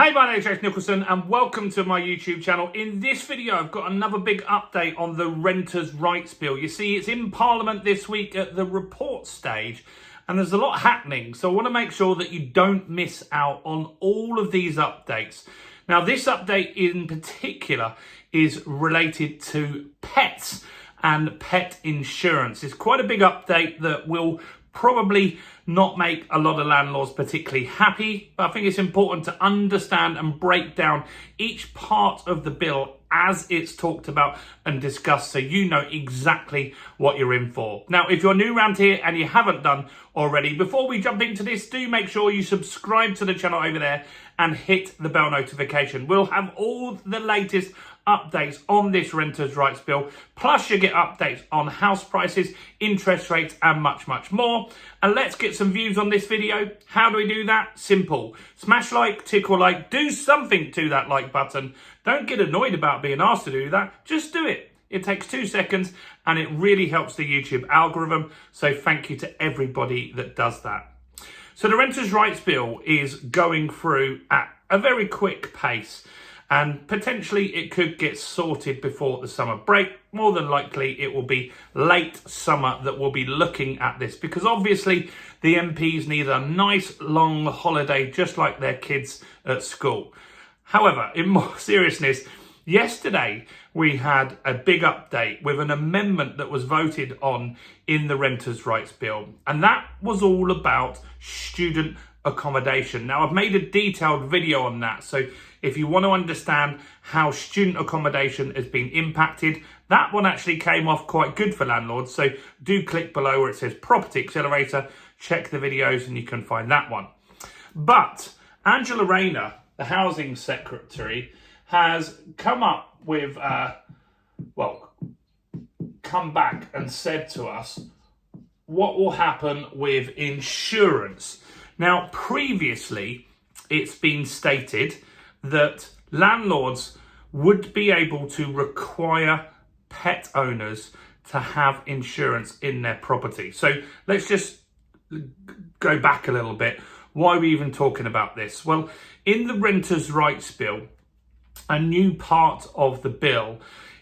Hey, my name is James Nicholson and welcome to my YouTube channel. In this video, I've got another big update on the Renters' Rights Bill. You see, it's in Parliament this week at the report stage and there's a lot happening. So I want to make sure that you don't miss out on all of these updates. Now, this update in particular is related to pets and pet insurance. It's quite a big update that will probably not make a lot of landlords particularly happy, but I think it's important to understand and break down each part of the bill as it's talked about and discussed so you know exactly what you're in for. Now, if you're new around here and you haven't done already, before we jump into this, do make sure you subscribe to the channel over there and hit the bell notification. We'll have all the latest updates on this Renters' Rights Bill, plus you get updates on house prices, interest rates and much more. And let's get some views on this video. How do we do that? Simple. Smash like, tickle like, do something to that like button. Don't get annoyed about being asked to do that. Just do it. It takes 2 seconds and it really helps the YouTube algorithm. So thank you to everybody that does that. So the Renters' Rights Bill is going through at a very quick pace. And potentially it could get sorted before the summer break. More than likely it will be late summer that we'll be looking at this, because obviously the MPs need a nice long holiday just like their kids at school. However, in more seriousness, yesterday we had a big update with an amendment that was voted on in the Renters' Rights Bill, and that was all about student accommodation. Now, I've made a detailed video on that, so if you want to understand how student accommodation has been impacted, that one actually came off quite good for landlords. So do click below where it says Property Accelerator, check the videos and you can find that one. But Angela Rayner, the Housing Secretary, has come up with, come back and said to us what will happen with insurance. Now, previously, it's been stated that landlords would be able to require pet owners to have insurance in their property. So let's just go back a little bit. Why are we even talking about this? Well, in the Renters' Rights Bill, a new part of the bill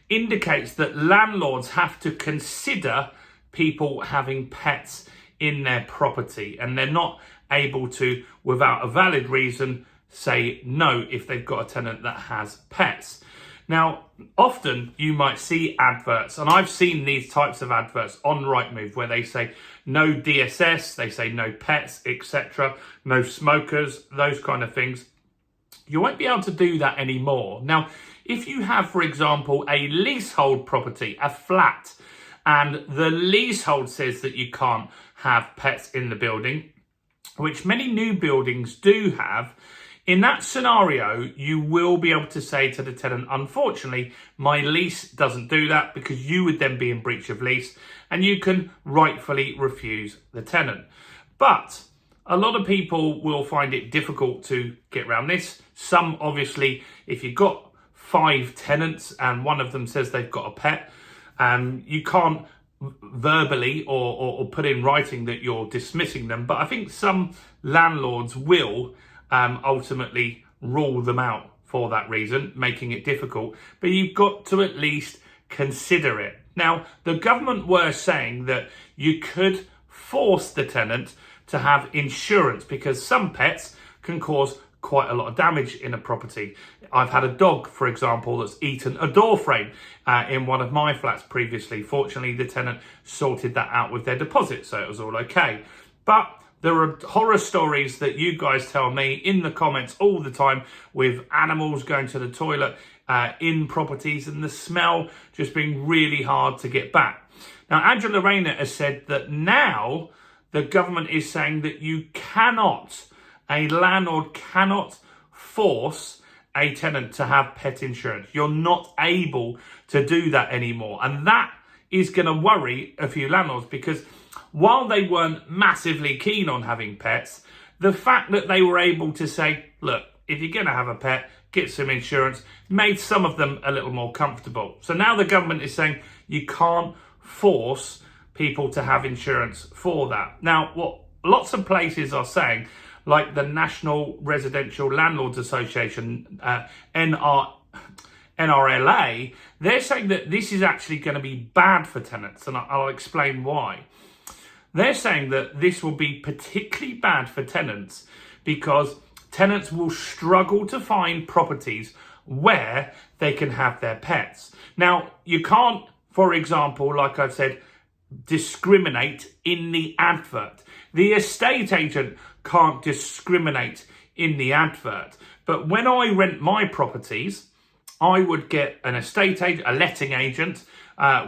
indicates that landlords have to consider people having pets in their property, and they're not able to, without a valid reason, say no if they've got a tenant that has pets. Now, often you might see adverts, and I've seen these types of adverts on Rightmove where they say no DSS, they say no pets, etc., no smokers, those kind of things. You won't be able to do that anymore. Now, if you have, for example, a leasehold property, a flat, and the leasehold says that you can't have pets in the building, which many new buildings do have, in that scenario, you will be able to say to the tenant, unfortunately, my lease doesn't do that, because you would then be in breach of lease and you can rightfully refuse the tenant. But a lot of people will find it difficult to get around this. Some, obviously, if you've got 5 tenants and one of them says they've got a pet, you can't verbally or put in writing that you're dismissing them. But I think some landlords will ultimately rule them out for that reason, making it difficult. But you've got to at least consider it. Now, the government were saying that you could force the tenant to have insurance because some pets can cause quite a lot of damage in a property. I've had a dog, for example, that's eaten a door frame in one of my flats previously. Fortunately, the tenant sorted that out with their deposit, so it was all okay. But there are horror stories that you guys tell me in the comments all the time with animals going to the toilet in properties and the smell just being really hard to get back. Now, Angela Rayner has said that now the government is saying that a landlord cannot force a tenant to have pet insurance. You're not able to do that anymore. And that is going to worry a few landlords, because while they weren't massively keen on having pets, the fact that they were able to say, look, if you're going to have a pet, get some insurance, made some of them a little more comfortable. So now the government is saying you can't force people to have insurance for that. Now, what lots of places are saying, like the National Residential Landlords Association, NRLA, they're saying that this is actually going to be bad for tenants, and I'll explain why. They're saying that this will be particularly bad for tenants because tenants will struggle to find properties where they can have their pets. Now, you can't, for example, like I've said, discriminate in the advert. The estate agent can't discriminate in the advert. But when I rent my properties, I would get an estate agent, a letting agent,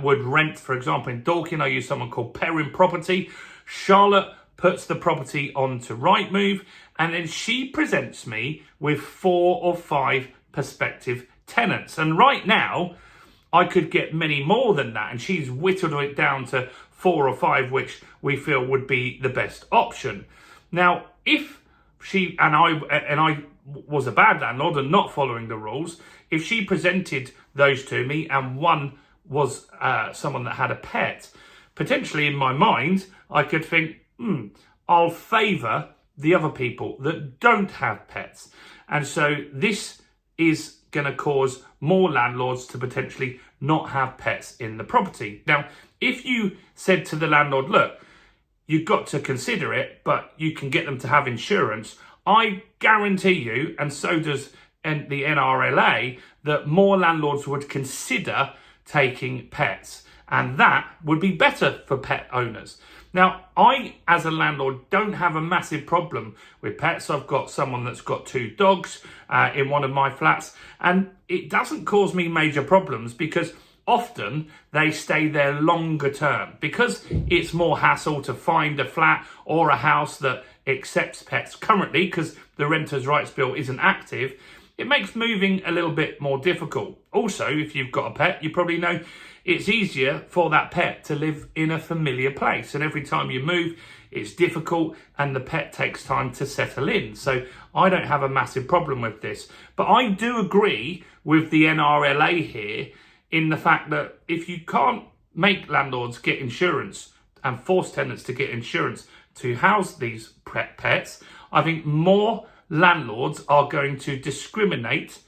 would rent, for example, in Dorking, I use someone called Perrin Property. Charlotte puts the property onto Rightmove, and then she presents me with 4 or 5 prospective tenants. And right now, I could get many more than that, and she's whittled it down to 4 or 5, which we feel would be the best option. Now, if she and I was a bad landlord and not following the rules, if she presented those to me and one was someone that had a pet, potentially in my mind, I could think, I'll favour the other people that don't have pets. And so this is going to cause more landlords to potentially not have pets in the property. Now, if you said to the landlord, look, you've got to consider it, but you can get them to have insurance, I guarantee you, and so does the NRLA, that more landlords would consider taking pets, and that would be better for pet owners. Now, I, as a landlord, don't have a massive problem with pets. I've got someone that's got 2 dogs in one of my flats, and it doesn't cause me major problems because often they stay there longer term. Because it's more hassle to find a flat or a house that accepts pets currently, because the Renters' Rights Bill isn't active, it makes moving a little bit more difficult. Also, if you've got a pet, you probably know it's easier for that pet to live in a familiar place. And every time you move, it's difficult and the pet takes time to settle in. So I don't have a massive problem with this. But I do agree with the NRLA here in the fact that if you can't make landlords get insurance and force tenants to get insurance to house these pets, I think more landlords are going to discriminate,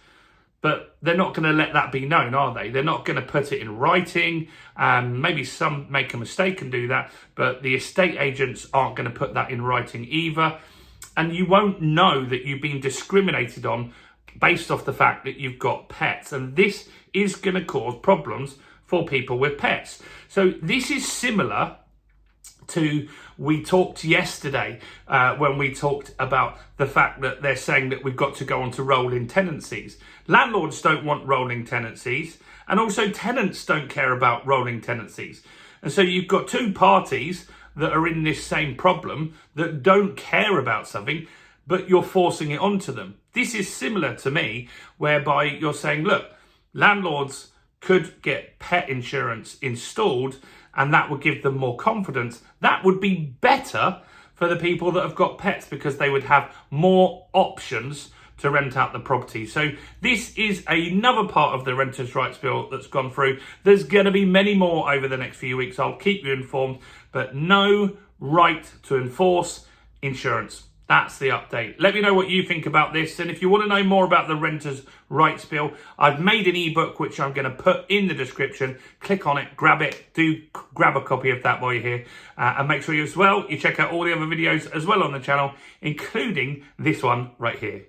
but they're not going to let that be known, are they? They're not going to put it in writing. Maybe some make a mistake and do that, but the estate agents aren't going to put that in writing either. And you won't know that you've been discriminated on based off the fact that you've got pets. And this is going to cause problems for people with pets. So this is similar to, we talked yesterday when we talked about the fact that they're saying that we've got to go on to rolling tenancies. Landlords don't want rolling tenancies, and also tenants don't care about rolling tenancies. And so you've got 2 parties that are in this same problem that don't care about something, but you're forcing it onto them. This is similar to me, whereby you're saying, look, landlords could get pet insurance installed, and that would give them more confidence. That would be better for the people that have got pets because they would have more options to rent out the property. So this is another part of the Renters' Rights Bill that's gone through. There's going to be many more over the next few weeks. I'll keep you informed, but no right to enforce insurance. That's the update. Let me know what you think about this. And if you want to know more about the Renters' Rights Bill, I've made an ebook which I'm going to put in the description. Click on it, grab it, do grab a copy of that while you're here. And make sure you check out all the other videos as well on the channel, including this one right here.